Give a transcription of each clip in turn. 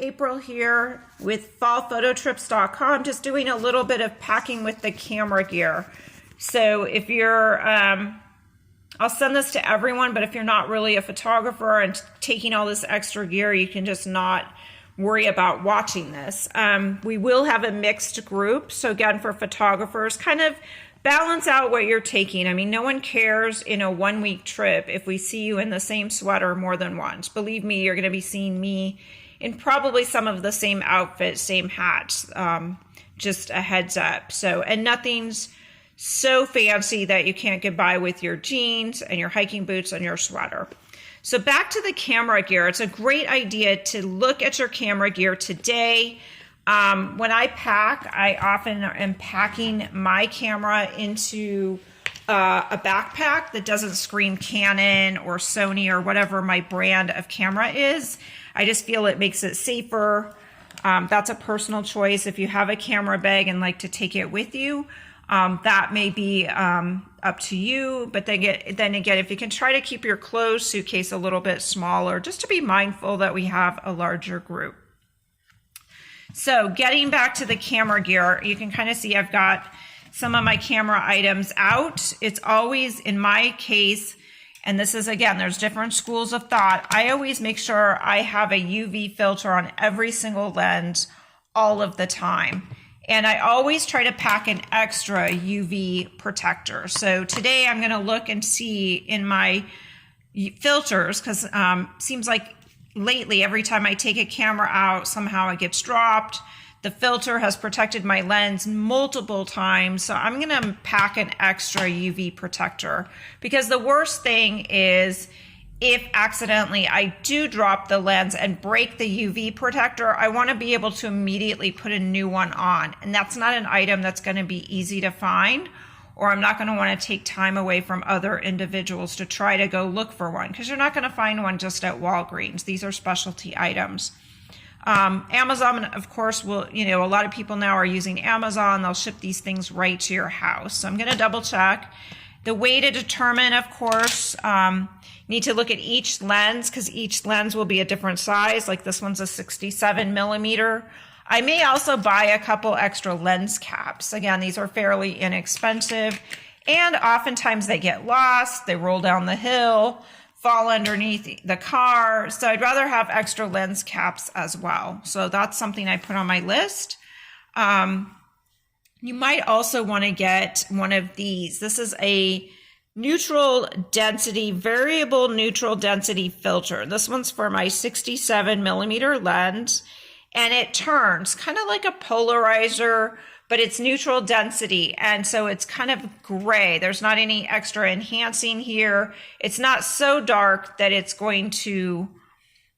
April here with fallphototrips.com, just doing a little bit of packing with the camera gear. So if you're, I'll send this to everyone, but if you're not really a photographer and taking all this extra gear, you can just not worry about watching this. We will have a mixed group. So again, for photographers, kind of balance out what you're taking. I mean, no one cares in a 1 week trip if we see you in the same sweater more than once. Believe me, you're going to be seeing me in probably some of the same outfits, same hats, just a heads up. So, and nothing's so fancy that you can't get by with your jeans and your hiking boots and your sweater. So back to the camera gear. It's a great idea to look at your camera gear today. When I pack, I often am packing my camera into a backpack that doesn't scream Canon or Sony or whatever my brand of camera is. I just feel it makes it safer. That's a personal choice. If you have a camera bag and like to take it with you, that may be up to you. But then again, if you can try to keep your closed suitcase a little bit smaller, just to be mindful that we have a larger group. So getting back to the camera gear, you can kind of see I've got some of my camera items out. It's always, in my case, and this is, again, there's different schools of thought, I always make sure I have a UV filter on every single lens all of the time. And I always try to pack an extra UV protector. So today I'm going to look and see in my filters, because seems like lately, every time I take a camera out, somehow it gets dropped. The filter has protected my lens multiple times. So I'm gonna pack an extra UV protector, because the worst thing is if accidentally I do drop the lens and break the UV protector, I wanna be able to immediately put a new one on. And that's not an item that's gonna be easy to find, or I'm not going to want to take time away from other individuals to try to go look for one, because you're not going to find one just at Walgreens. These are specialty items. Amazon, of course, will, a lot of people now are using Amazon. They'll ship these things right to your house. So I'm going to double check. The way to determine, of course, need to look at each lens, because each lens will be a different size. Like this one's a 67 millimeter. I may also buy a couple extra lens caps. Again, these are fairly inexpensive, and oftentimes they get lost, they roll down the hill, fall underneath the car. So I'd rather have extra lens caps as well. So that's something I put on my list. You might also want to get one of these. This is a neutral density, variable neutral density filter. This one's for my 67 millimeter lens. And it turns kind of like a polarizer, but it's neutral density. And so it's kind of gray. There's not any extra enhancing here. It's not so dark that it's going to,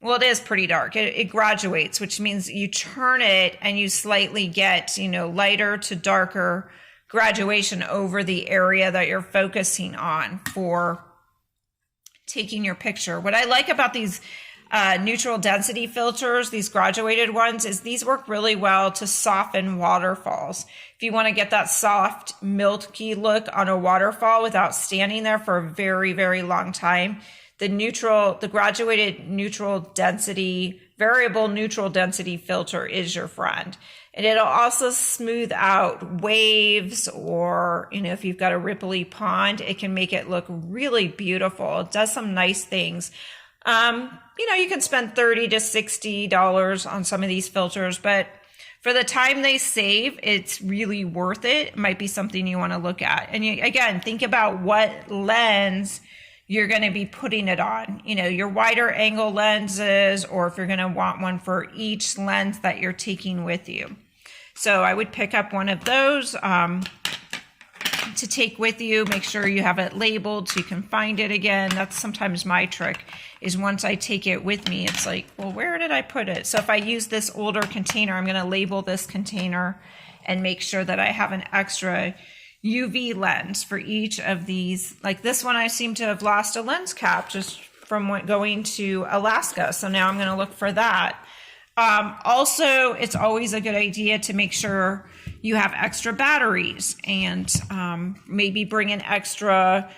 well, it is pretty dark. It graduates, which means you turn it and you slightly get, lighter to darker graduation over the area that you're focusing on for taking your picture. What I like about these neutral density filters, these graduated ones, is these work really well to soften waterfalls. If you want to get that soft, milky look on a waterfall without standing there for a very, very long time, the graduated neutral density, variable neutral density filter is your friend. And it'll also smooth out waves, or, if you've got a ripply pond, it can make it look really beautiful. It does some nice things. You can spend $30 to $60 on some of these filters, but for the time they save, it's really worth it. It might be something you want to look at. And again, think about what lens you're going to be putting it on. Your wider angle lenses, or if you're going to want one for each lens that you're taking with you. So I would pick up one of those to take with you. Make sure you have it labeled so you can find it again. That's sometimes my trick, is once I take it with me, it's like, well, where did I put it? So if I use this older container, I'm going to label this container and make sure that I have an extra UV lens for each of these. Like this one, I seem to have lost a lens cap just from going to Alaska. So now I'm going to look for that. Also, it's always a good idea to make sure you have extra batteries, and maybe bring an extra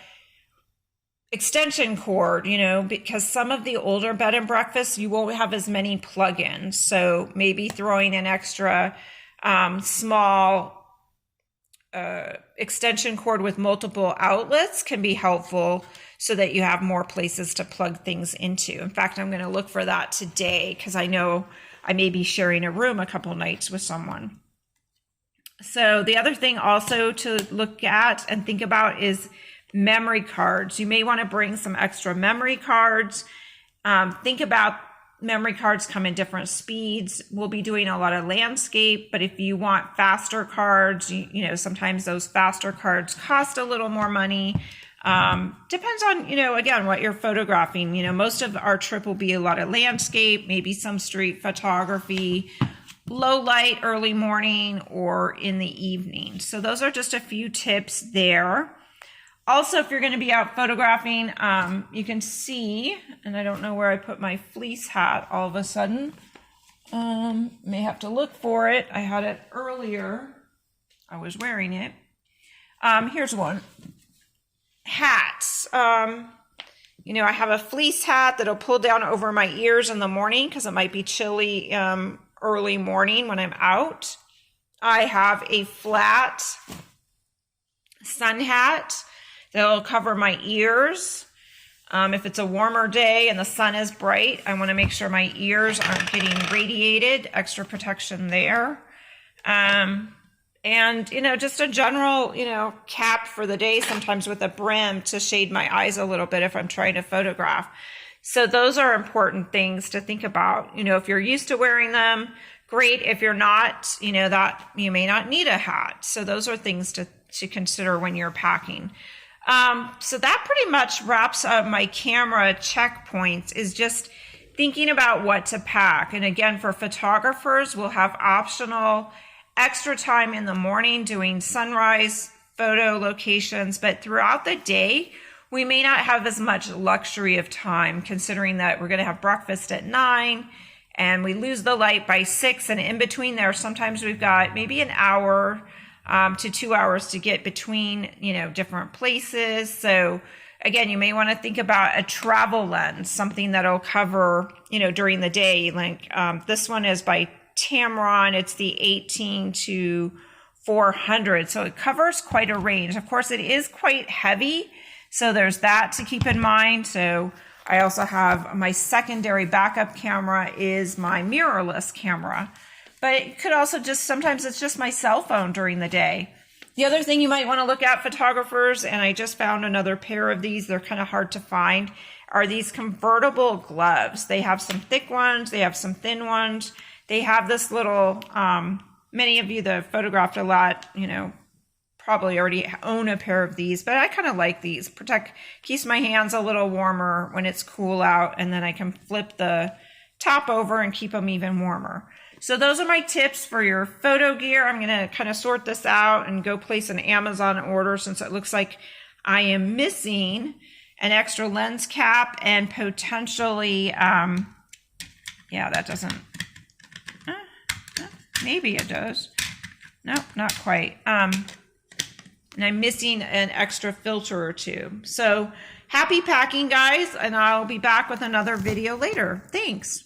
extension cord, you know, because some of the older bed and breakfasts, you won't have as many plugins. So maybe throwing an extra small extension cord with multiple outlets can be helpful so that you have more places to plug things into. In fact, I'm going to look for that today because I know I may be sharing a room a couple nights with someone. So the other thing also to look at and think about is memory cards. You may want to bring some extra memory cards. Think about memory cards come in different speeds. We'll be doing a lot of landscape, but if you want faster cards, you know, sometimes those faster cards cost a little more money. Depends on, you know, again, what you're photographing. You know, most of our trip will be a lot of landscape, maybe some street photography, low light, early morning, or in the evening. So those are just a few tips there. Also, if you're going to be out photographing, you can see, and I don't know where I put my fleece hat all of a sudden. May have to look for it. I had it earlier. I was wearing it. Here's one. Hats. You know, I have a fleece hat that'll pull down over my ears in the morning because it might be chilly early morning when I'm out. I have a flat sun hat that'll cover my ears. If it's a warmer day and the sun is bright, I want to make sure my ears aren't getting radiated. Extra protection there. And, you know, just a general, you know, cap for the day, sometimes with a brim to shade my eyes a little bit if I'm trying to photograph. So those are important things to think about. You know, if you're used to wearing them, great. If you're not, you know, that you may not need a hat. So those are things to consider when you're packing. So that pretty much wraps up my camera checkpoints, is just thinking about what to pack. And again, for photographers, we'll have optional extra time in the morning doing sunrise photo locations, but throughout the day, we may not have as much luxury of time, considering that we're going to have breakfast at 9 and we lose the light by 6. And in between there, sometimes we've got maybe an hour to 2 hours to get between, you know, different places. So again, you may want to think about a travel lens, something that'll cover, you know, during the day. Like this one is by Tamron. It's the 18 to 400. So it covers quite a range. Of course, it is quite heavy. So there's that to keep in mind. So I also have my secondary backup camera is my mirrorless camera. But it could also just, sometimes it's just my cell phone during the day. The other thing you might want to look at, photographers, and I just found another pair of these, they're kind of hard to find, are these convertible gloves. They have some thick ones, they have some thin ones. They have this little, many of you that have photographed a lot, you know, probably already own a pair of these, but I kind of like these. Keeps my hands a little warmer when it's cool out, and then I can flip the top over and keep them even warmer. So those are my tips for your photo gear. I'm going to kind of sort this out and go place an Amazon order, since it looks like I am missing an extra lens cap and potentially, yeah, that doesn't, maybe it does. No, not quite. And I'm missing an extra filter or two. So happy packing, guys, and I'll be back with another video later. Thanks.